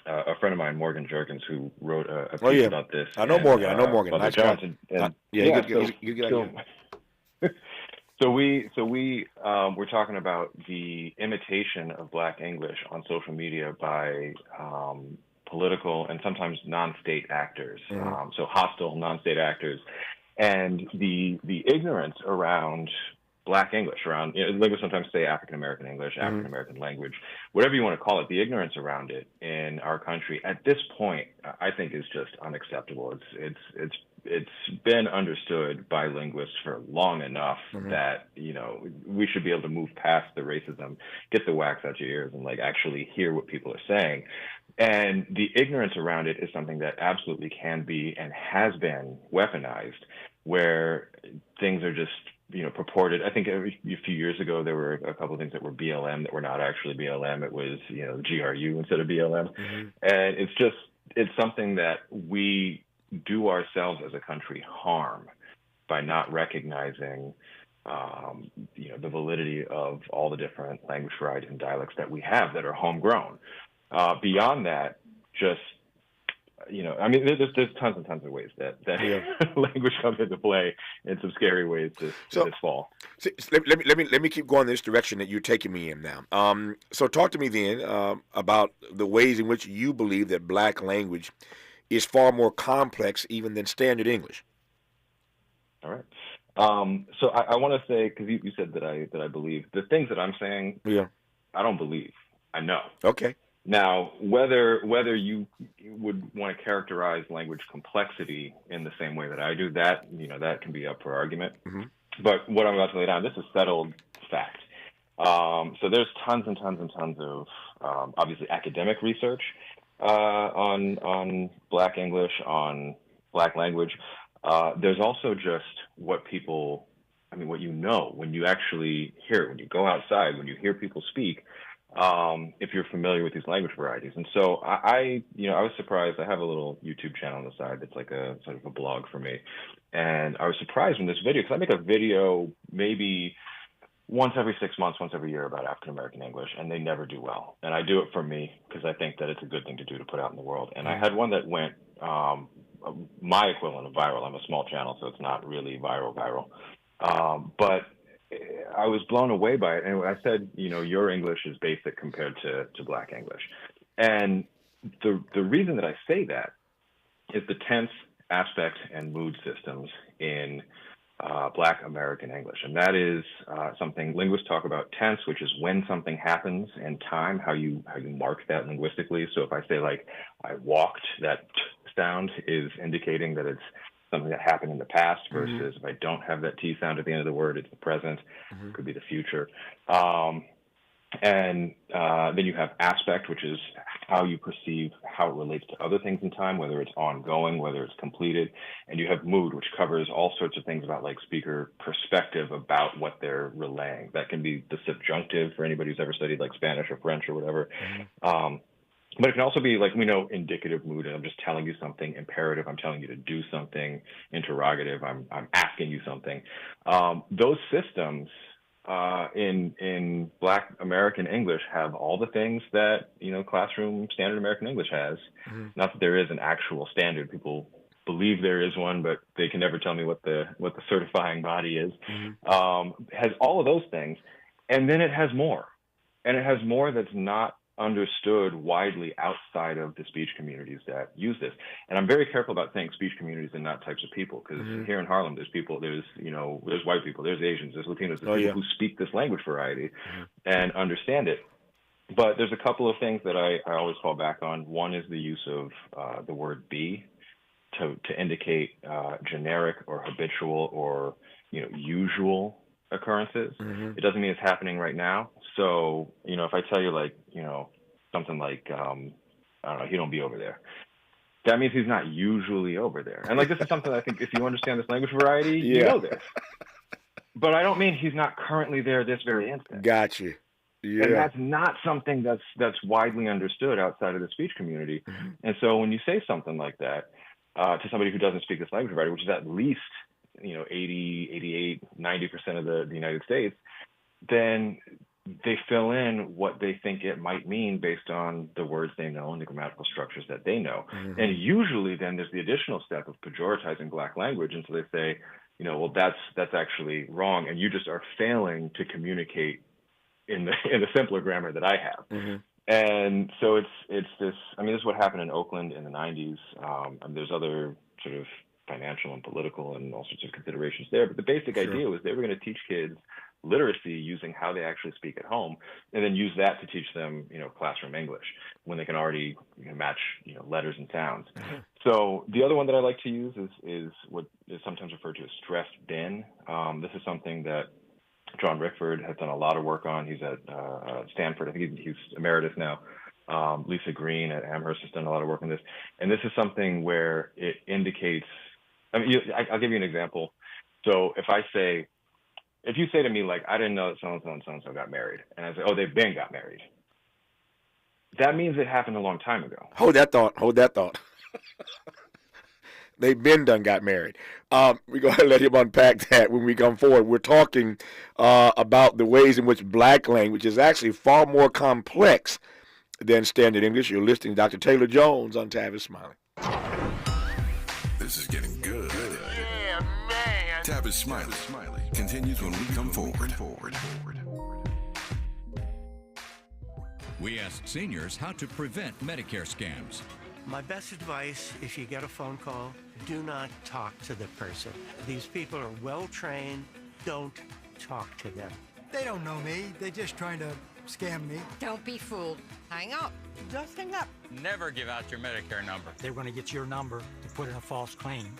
a friend of mine, Morgan Jerkins, who wrote a piece about this. I know Morgan. Nice Johnson. So we're talking about the imitation of Black English on social media by political and sometimes non-state actors. So hostile non-state actors, and the ignorance around Black English, around, linguists sometimes say African American English, African American language, whatever you want to call it. The ignorance around it in our country at this point, I think, is just unacceptable. It's been understood by linguists for long enough that we should be able to move past the racism, get the wax out your ears, and actually hear what people are saying. And the ignorance around it is something that absolutely can be and has been weaponized, where things are just purported. I think a few years ago there were a couple of things that were BLM that were not actually BLM. It was GRU instead of BLM, and it's something that we do ourselves as a country harm by not recognizing the validity of all the different language varieties and dialects that we have that are homegrown. Beyond that, just there's tons and tons of ways that language comes into play in some scary ways this fall. So let me keep going this direction that you're taking me in now. So talk to me then about the ways in which you believe that Black language is far more complex even than standard English. All right. So I want to say, because you said that I believe the things that I'm saying. Yeah. I don't believe. I know. Okay. Now, whether you would want to characterize language complexity in the same way that I do, that can be up for argument. But what I'm about to lay down, this is settled fact. So there's tons and tons and tons of obviously academic research on Black English, on Black language. There's also just what when you actually hear it, when you go outside, when you hear people speak. If you're familiar with these language varieties. And so I was surprised. I have a little YouTube channel on the side that's like a sort of a blog for me. And I was surprised when this video, because I make a video maybe once every 6 months, once every year about African American English, and they never do well. And I do it for me because I think that it's a good thing to do to put out in the world. And I had one that went my equivalent of viral. I'm a small channel, so it's not really viral. But I was blown away by it. And I said, your English is basic compared to Black English. And the reason that I say that is the tense aspect and mood systems in Black American English. And that is something linguists talk about tense, which is when something happens in time, how you mark that linguistically. So if I say I walked, that sound is indicating that it's something that happened in the past, versus if I don't have that T sound at the end of the word, it's the present, could be the future. And then you have aspect, which is how you perceive how it relates to other things in time, whether it's ongoing, whether it's completed. And you have mood, which covers all sorts of things about speaker perspective about what they're relaying. That can be the subjunctive for anybody who's ever studied Spanish or French or whatever. But it can also be indicative mood, and I'm just telling you something. Imperative, I'm telling you to do something. Interrogative, I'm asking you something. Those systems in Black American English have all the things that classroom standard American English has. Not that there is an actual standard. People believe there is one, but they can never tell me what the certifying body is. Has all of those things, and then it has more, and it has more that's not understood widely outside of the speech communities that use this. And I'm very careful about saying speech communities and not types of people, because here in Harlem, there's white people, there's Asians, there's Latinos, there's people who speak this language variety and understand it. But there's a couple of things that I always fall back on. One is the use of the word be to indicate generic or habitual or usual occurrences. It doesn't mean it's happening right now. So, if I tell you something like, I don't know, he don't be over there, that means he's not usually over there. And this is something I think if you understand this language variety, you know this. But I don't mean he's not currently there this very instant. Gotcha. Yeah. And that's not something that's widely understood outside of the speech community. And so when you say something like that to somebody who doesn't speak this language variety, which is at least 80, 88, 90% of the United States, then they fill in what they think it might mean based on the words they know and the grammatical structures that they know. And usually then there's the additional step of pejoratizing Black language. And so they say, well, that's actually wrong, and you just are failing to communicate in the simpler grammar that I have. Mm-hmm. And so it's this. I mean, this is what happened in Oakland in the 90s. And there's other sort of financial and political and all sorts of considerations there. But the basic idea was they were going to teach kids literacy using how they actually speak at home, and then use that to teach them, classroom English when they can already match, letters and sounds. Mm-hmm. So the other one that I like to use is what is sometimes referred to as stressed bin. This is something that John Rickford has done a lot of work on. He's at Stanford. I think he's emeritus now. Lisa Green at Amherst has done a lot of work on this. And this is something where it indicates, I'll give you an example. So if you say to me, like, I didn't know that so-and-so and so-and-so got married, and I say, oh, they've been got married, that means it happened a long time ago. Hold that thought. They've been done got married. We're going to let him unpack that when we come forward. We're talking about the ways in which black language is actually far more complex than standard English. You're listening to Dr. Taylor Jones on Tavis Smiley. This is getting good. Yeah, man. Tavis Smiley continues when we come forward. We asked seniors how to prevent Medicare scams. My best advice, if you get a phone call, do not talk to the person. These people are well-trained. Don't talk to them. They don't know me. They're just trying to scam me. Don't be fooled. Hang up. Just hang up. Never give out your Medicare number. They're going to get your number to put in a false claim.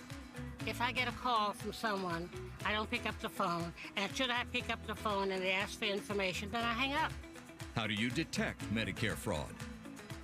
If I get a call from someone, I don't pick up the phone. And should I pick up the phone and they ask for information, then I hang up. How do you detect Medicare fraud?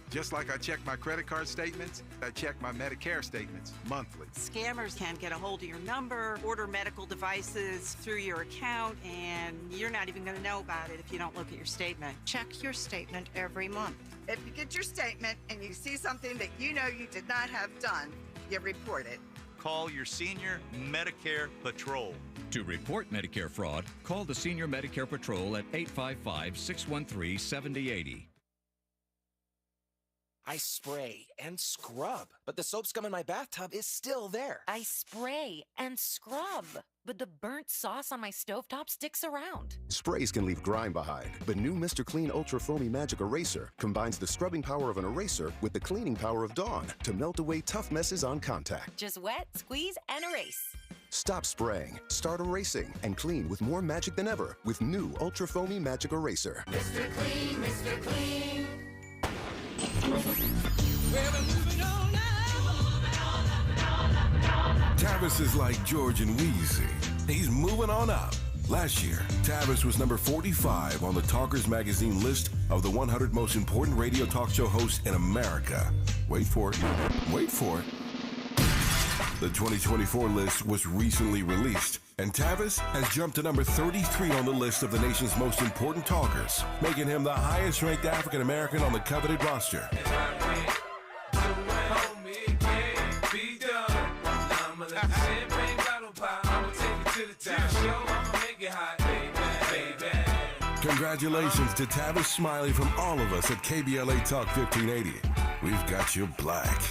Just like I check my credit card statements, I check my Medicare statements monthly. Scammers can get a hold of your number, order medical devices through your account, and you're not even going to know about it if you don't look at your statement. Check your statement every month. If you get your statement and you see something that you know you did not have done, you report it. Call your Senior Medicare Patrol. To report Medicare fraud, call the Senior Medicare Patrol at 855-613-7080. I spray and scrub, but the soap scum in my bathtub is still there. I spray and scrub, but the burnt sauce on my stovetop sticks around. Sprays can leave grime behind, but new Mr. Clean Ultra Foamy Magic Eraser combines the scrubbing power of an eraser with the cleaning power of Dawn to melt away tough messes on contact. Just wet, squeeze, and erase. Stop spraying, start erasing, and clean with more magic than ever with new Ultra Foamy Magic Eraser. Mr. Clean, Mr. Clean. Tavis is like George and Wheezy. He's moving on up. Last year, Tavis was number 45 on the Talkers Magazine list of the 100 most important radio talk show hosts in America. Wait for it. Wait for it. The 2024 list was recently released, and Tavis has jumped to number 33 on the list of the nation's most important talkers, making him the highest-ranked African-American on the coveted roster. Congratulations to Tavis Smiley from all of us at KBLA Talk 1580. We've got you black.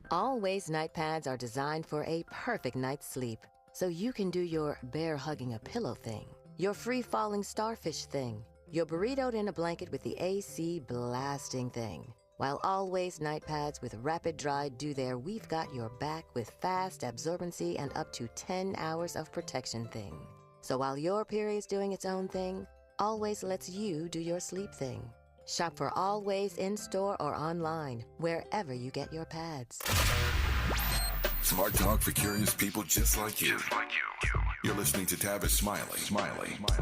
Always night pads are designed for a perfect night's sleep, so you can do your bear hugging a pillow thing, your free falling starfish thing, your burritoed in a blanket with the AC blasting thing. While Always night pads with rapid dry do there, we've got your back with fast absorbency and up to 10 hours of protection thing. So while your period's doing its own thing, Always lets you do your sleep thing. Shop for Always in-store or online, wherever you get your pads. Smart talk for curious people just like you. You're listening to Tavis Smiley.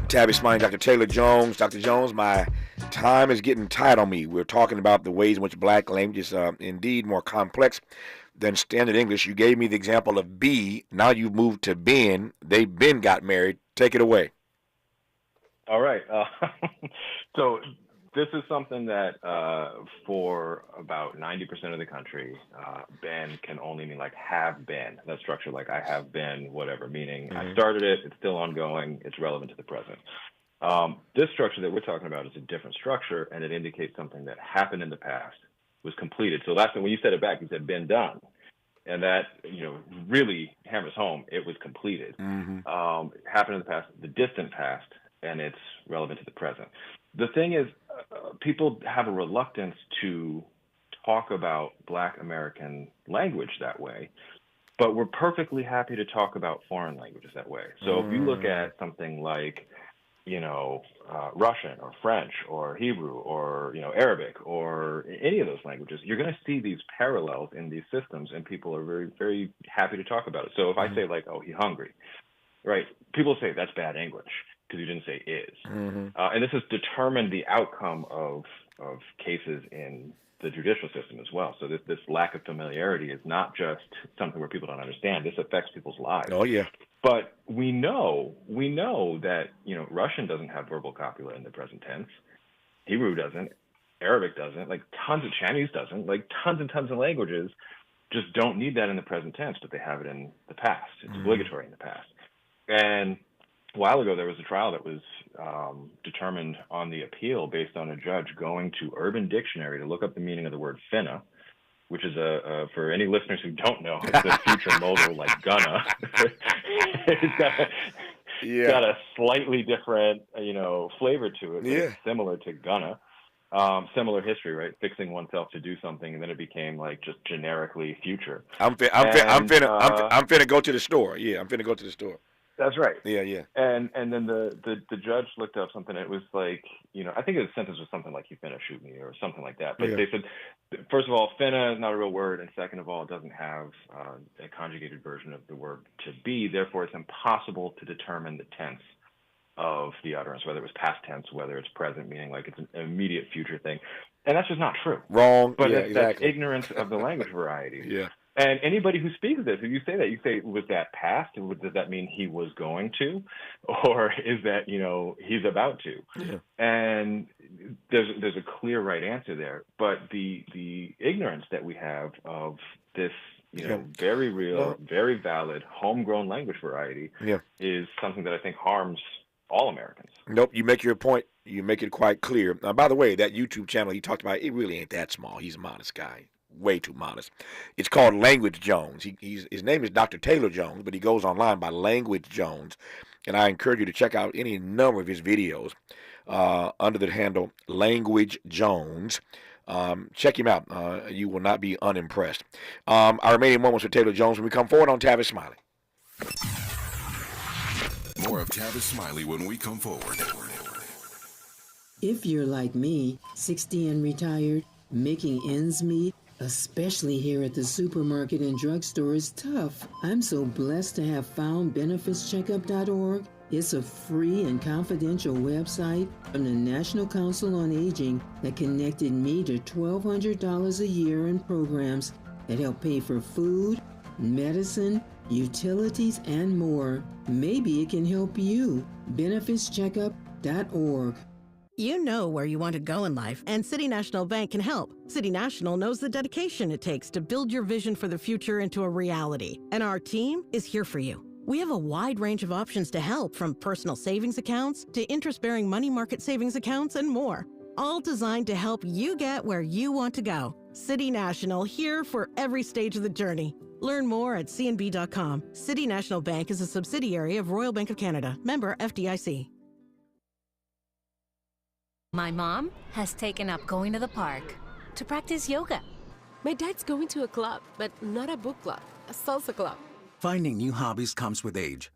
Tavis Smiley, Dr. Taylor Jones. Dr. Jones, my time is getting tight on me. We're talking about the ways in which black language is indeed more complex than standard English. You gave me the example of be. Now you've moved to been. They been got married. Take it away. All right. So this is something that for about 90% of the country, been can only mean like have been. That structure, like I have been, whatever, meaning I started it, it's still ongoing, it's relevant to the present. This structure that we're talking about is a different structure, and it indicates something that happened in the past was completed. So last time when you said it back, you said been done. And that, really hammers home it was completed. Happened in the past, the distant past, and it's relevant to the present. The thing is, people have a reluctance to talk about Black American language that way, but we're perfectly happy to talk about foreign languages that way. So if you look at something like, Russian or French or Hebrew or, Arabic or any of those languages, you're going to see these parallels in these systems, and people are very, very happy to talk about it. So if I say like, oh, he's hungry, right? People say that's bad English because you didn't say is. And this has determined the outcome of cases in the judicial system as well. So this lack of familiarity is not just something where people don't understand. This affects people's lives. Oh, yeah. But we know that, Russian doesn't have verbal copula in the present tense. Hebrew doesn't. Arabic doesn't. Like tons of Chinese doesn't. Like tons and tons of languages just don't need that in the present tense, but they have it in the past. It's obligatory in the past. And a while ago, there was a trial that was determined on the appeal based on a judge going to Urban Dictionary to look up the meaning of the word finna, which is for any listeners who don't know, it's a future modal like gonna. It's got a slightly different, flavor to it. It's similar to gonna. Similar history, right? Fixing oneself to do something, and then it became like just generically future. I'm finna go to the store. Yeah, I'm finna go to the store. That's right. Yeah, yeah. And then the judge looked up something. It was like, I think the sentence was something like, "You finna shoot me" or something like that. But they said, first of all, finna is not a real word, and second of all, it doesn't have a conjugated version of the word to be. Therefore, it's impossible to determine the tense of the utterance, whether it was past tense, whether it's present, meaning like it's an immediate future thing. And that's just not true. Wrong. But exactly. That's ignorance of the language variety. Yeah. And anybody who speaks this, if you say that, you say, was that past? Does that mean he was going to? Or is that, he's about to? Yeah. And there's a clear right answer there. But the ignorance that we have of this, very real, very valid, homegrown language variety is something that I think harms all Americans. Nope, you make your point. You make it quite clear. By the way, that YouTube channel he talked about, it really ain't that small. He's a modest guy. Way too modest. It's called Language Jones. His name is Dr. Taylor Jones, but he goes online by Language Jones. And I encourage you to check out any number of his videos under the handle Language Jones. Check him out. You will not be unimpressed. Our remaining moments with Taylor Jones when we come forward on Tavis Smiley. More of Tavis Smiley when we come forward. If you're like me, 60 and retired, making ends meet, especially here at the supermarket and drugstore, is tough. I'm so blessed to have found benefitscheckup.org. It's a free and confidential website from the National Council on Aging that connected me to $1,200 a year in programs that help pay for food, medicine, utilities, and more. Maybe it can help you. benefitscheckup.org. You know where you want to go in life, and City National Bank can help. City National knows the dedication it takes to build your vision for the future into a reality, and our team is here for you. We have a wide range of options to help, from personal savings accounts to interest-bearing money market savings accounts and more, all designed to help you get where you want to go. City National, here for every stage of the journey. Learn more at cnb.com. City National Bank is a subsidiary of Royal Bank of Canada, member FDIC. My mom has taken up going to the park to practice yoga. My dad's going to a club, but not a book club, a salsa club. Finding new hobbies comes with age.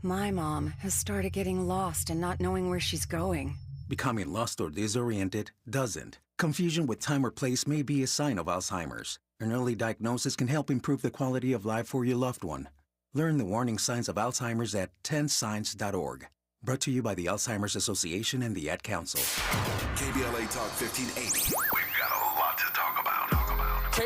My mom has started getting lost and not knowing where she's going. Becoming lost or disoriented doesn't. Confusion with time or place may be a sign of Alzheimer's. An early diagnosis can help improve the quality of life for your loved one. Learn the warning signs of Alzheimer's at 10signs.org. Brought to you by the Alzheimer's Association and the Ad Council. KBLA Talk 1580. We've got a lot to talk about.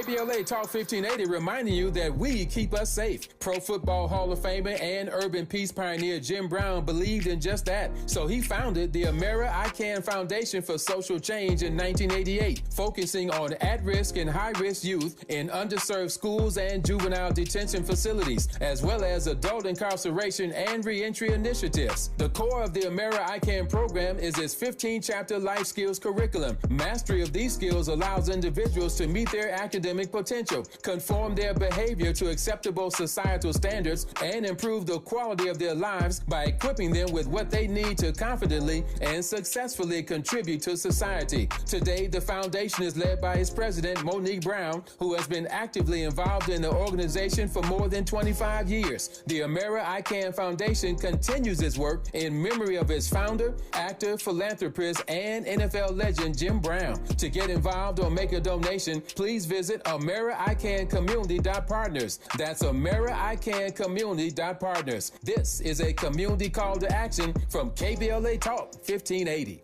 KBLA Talk 1580 reminding you that we keep us safe. Pro Football Hall of Famer and urban peace pioneer Jim Brown believed in just that. So he founded the Amera I Can Foundation for Social Change in 1988, focusing on at-risk and high-risk youth in underserved schools and juvenile detention facilities, as well as adult incarceration and reentry initiatives. The core of the Amera I Can program is its 15-chapter life skills curriculum. Mastery of these skills allows individuals to meet their academic potential, conform their behavior to acceptable societal standards, and improve the quality of their lives by equipping them with what they need to confidently and successfully contribute to society. Today, the foundation is led by its president, Monique Brown, who has been actively involved in the organization for more than 25 years. The Amera I Can Foundation continues its work in memory of its founder, actor, philanthropist, and NFL legend Jim Brown. To get involved or make a donation, please visit AmeriCanCommunity.partners. That's AmeriCanCommunity.partners. This is a community call to action from KBLA Talk 1580.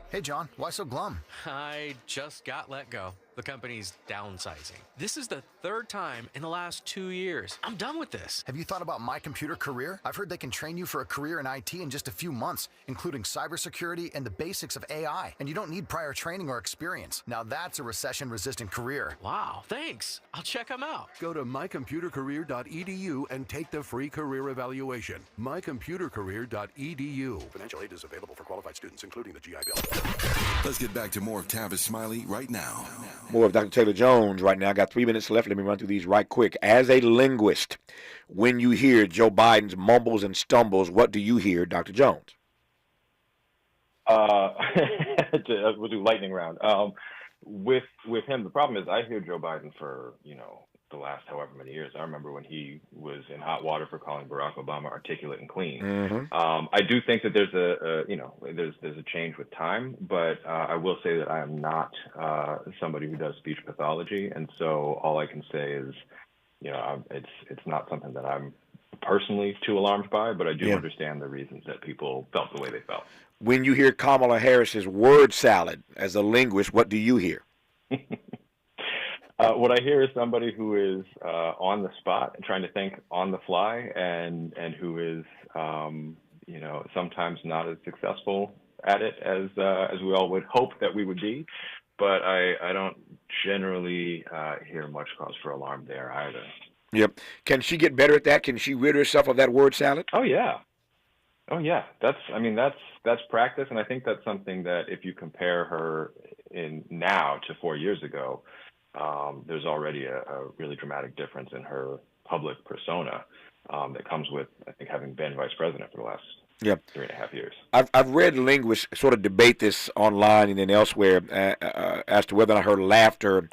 Hey, John, why so glum? I just got let go. The company's downsizing. This is the third time in the last 2 years. I'm done with this. Have you thought about My Computer Career? I've heard they can train you for a career in IT in just a few months, including cybersecurity and the basics of AI. And you don't need prior training or experience. Now that's a recession-resistant career. Wow, thanks. I'll check them out. Go to mycomputercareer.edu and take the free career evaluation. mycomputercareer.edu. Financial aid is available for qualified students, including the GI Bill. Let's get back to more of Tavis Smiley right now. More of Dr. Taylor Jones right now. I got 3 minutes left. Let me run through these right quick. As a linguist, when you hear Joe Biden's mumbles and stumbles, what do you hear, Dr. Jones? We'll do lightning round. With him, the problem is I hear Joe Biden for, the last however many years. I remember when he was in hot water for calling Barack Obama articulate and clean. Mm-hmm. I do think that there's there's a change with time, but I will say that I am not somebody who does speech pathology, and so all I can say is, it's not something that I'm personally too alarmed by, but I do understand the reasons that people felt the way they felt. When you hear Kamala Harris's word salad as a linguist, what do you hear? What I hear is somebody who is on the spot and trying to think on the fly, and who is sometimes not as successful at it as we all would hope that we would be. But I don't generally hear much cause for alarm there either. Yep. Can she get better at that? Can she rid herself of that word salad? Oh yeah. That's practice, and I think that's something that if you compare her in now to 4 years ago, there's already a really dramatic difference in her public persona that comes with, I think, having been vice president for the last 3.5 years. I've read linguists sort of debate this online and then elsewhere as to whether or not her laughter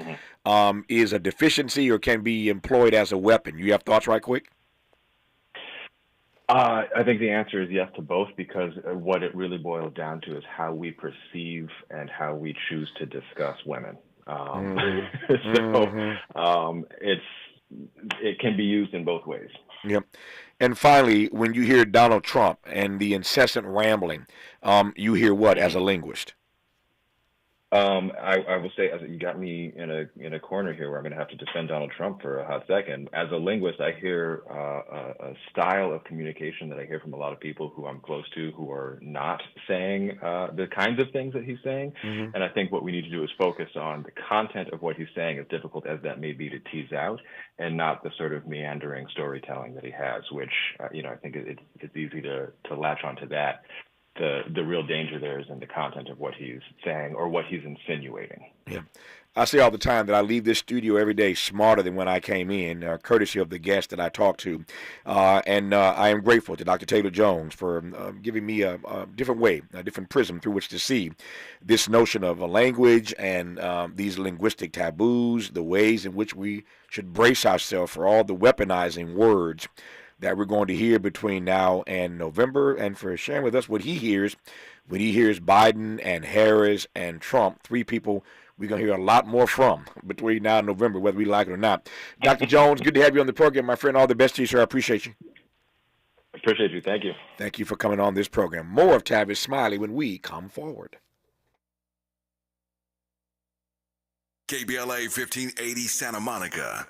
is a deficiency or can be employed as a weapon. You have thoughts right quick? I think the answer is yes to both, because what it really boils down to is how we perceive and how we choose to discuss women. It can be used in both ways. Yep. And finally, when you hear Donald Trump and the incessant rambling, you hear what as a linguist? I will say, you got me in a corner here where I'm going to have to defend Donald Trump for a hot second. As a linguist, I hear a style of communication that I hear from a lot of people who I'm close to who are not saying the kinds of things that he's saying. Mm-hmm. And I think what we need to do is focus on the content of what he's saying, as difficult as that may be to tease out, and not the sort of meandering storytelling that he has, which, I think it's easy to latch onto that. The real danger there is in the content of what he's saying or what he's insinuating. Yeah. I say all the time that I leave this studio every day smarter than when I came in, courtesy of the guests that I talk to. And I am grateful to Dr. Taylor Jones for giving me a different way, a different prism through which to see this notion of a language and these linguistic taboos, the ways in which we should brace ourselves for all the weaponizing words that we're going to hear between now and November, and for sharing with us what he hears when he hears Biden and Harris and Trump, three people we're going to hear a lot more from between now and November, whether we like it or not. Dr. Jones, good to have you on the program, my friend. All the best to you, sir. I appreciate you. Appreciate you. Thank you. Thank you for coming on this program. More of Tavis Smiley when we come forward. KBLA 1580 Santa Monica.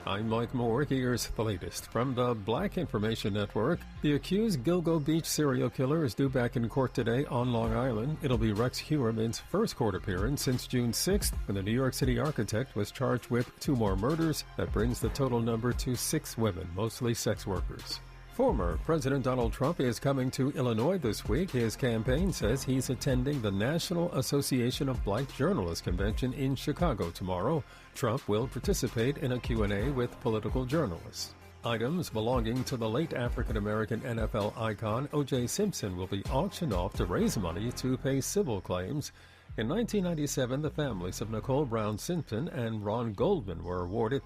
I'm Mike Moore. Here's the latest from the Black Information Network. The accused Gilgo Beach serial killer is due back in court today on Long Island. It'll be Rex Heuermann's first court appearance since June 6th, when the New York City architect was charged with 2 more murders. That brings the total number to 6 women, mostly sex workers. Former President Donald Trump is coming to Illinois this week. His campaign says he's attending the National Association of Black Journalists convention in Chicago tomorrow. Trump will participate in a Q&A with political journalists. Items belonging to the late African-American NFL icon O.J. Simpson will be auctioned off to raise money to pay civil claims. In 1997, the families of Nicole Brown Simpson and Ron Goldman were awarded